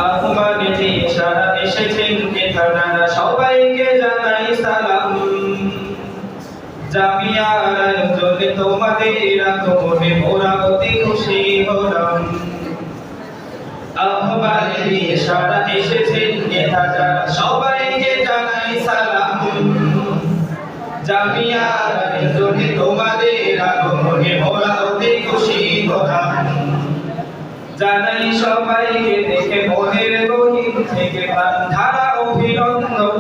আহ্বানে সারা এসেছেন এখানারা সবাইকে জানাই সালাম। জামিয়ার আয়োজনে তোমাদের আগমনে মোরা অতি খুশি হলাম। আহ্বানে সারা এসেছেন এখানারা সবাইকে জানাই সালাম। জামিয়ার আয়োজনে তোমাদের আগমনে মোরা অতি খুশি হলাম। জানাই সবাইকে দেখে মনের গহীন থেকে প্রাণ ধারা অভিনন্দন।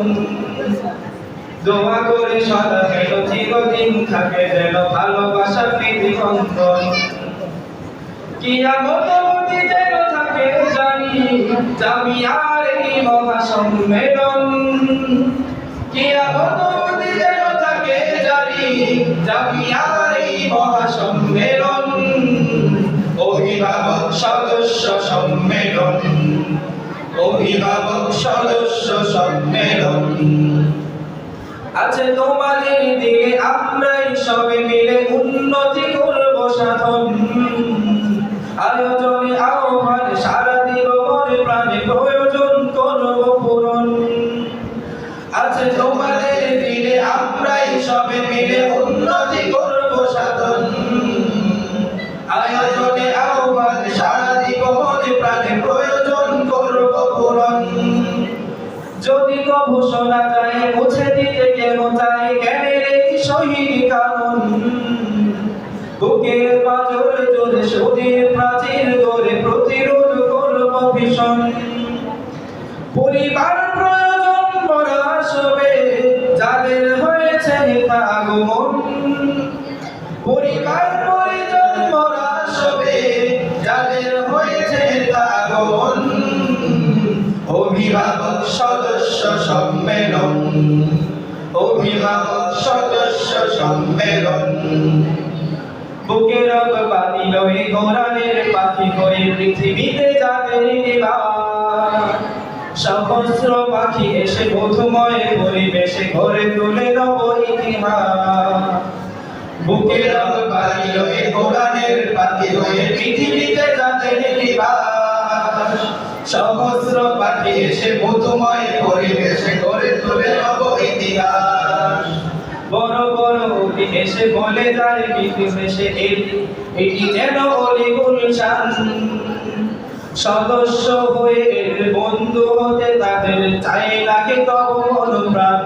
দোয়া করে সদা যেন চিরদিন থাকে যেন ভালোবাসা প্রীতি বন্ধন। কিয়ামত অবধি যেন থাকে জানি জামিয়ার এই মহাসম্মেলন। কিয়ামত অবধি যেন থাকে জানি জামিয়ার এই মহাসম্মেলন। অভিভাবক সদস্য সম্মেলন, অভিভাবক সদস্য সম্মেলন। আছে তোমাদের দিলে আমরাই সবে মিলে উন্নতি করব সাধন। আয়োজনে আহ্বান সারা দিব মনে প্রাণে প্রয়োজন করব পূরণ। আছে তোমাদের দিলে আমরাই সবে মিলে উন্নতি করব সাধন। আয়োজনে আহ্বান সারা দিব মনে প্রাণে প্রয়োজন করব পূরণ। যদি কভু শোনা যায় মুছে দিতে কেন চাই জ্ঞানের এই শহীদ কারণ। বুকের পাঁজর জোরে সুদীর প্রাচীর গড়ে প্রতিরোধ করব ভীষণ। পরিবার প্রয়োজন মোরা সবে যাদের হয়েছে আগমন। পরিবার প্রয়োজন মোরা সবে যাদের হয়েছে আগমন। অভিভাবক সদস্য সম্মেলন, অভিভাবক সদস্য সম্মেলন। বুকের বাণী লয়ে কোরআনের পাখি হয়ে পৃথিবীতে যাদের নিবাস। সহস্র পাখি এসে মধুময় পরিবেশে গড়ে তোলে নব ইতিহাস। বুকের বাণী লয়ে কোরআনের পাখি হয়ে পৃথিবীতে যাদের নিবাস। সহস্র পাখি এসে মধুময় পরিবেশে গড়ে তোলে নব ইতিহাস। বড় বড় অতি এসে বলে যায় বিদেশে এটি যেন অলিগুল শান। সদস্য হয়ে এর বন্ধু হতে তাদের চাই লাগে তব অনুপ্রাণ।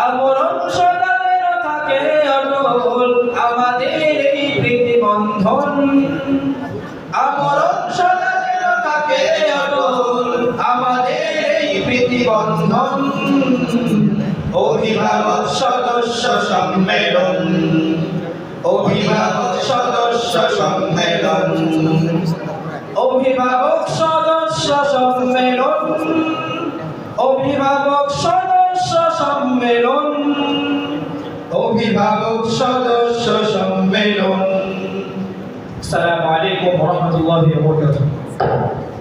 আমরণ সদা যেন থাকে অটল আমাদের এই প্রীতি বন্ধন। আমরণ সদা যেন থাকে অটল আমাদের এই প্রীতি বন্ধন। অভিভাবক সদস্য সম্মেলন, অভিভাবক সদস্য সম্মেলন। অভিভাবক সদস্য সম্মেলন, অভিভাবক সদস্য সম্মেলন, অভিভাবক সদস্য সম্মেলন। আসসালামু আলাইকুম ওয়া রাহমাতুল্লাহি ওয়া বারাকাতুহু।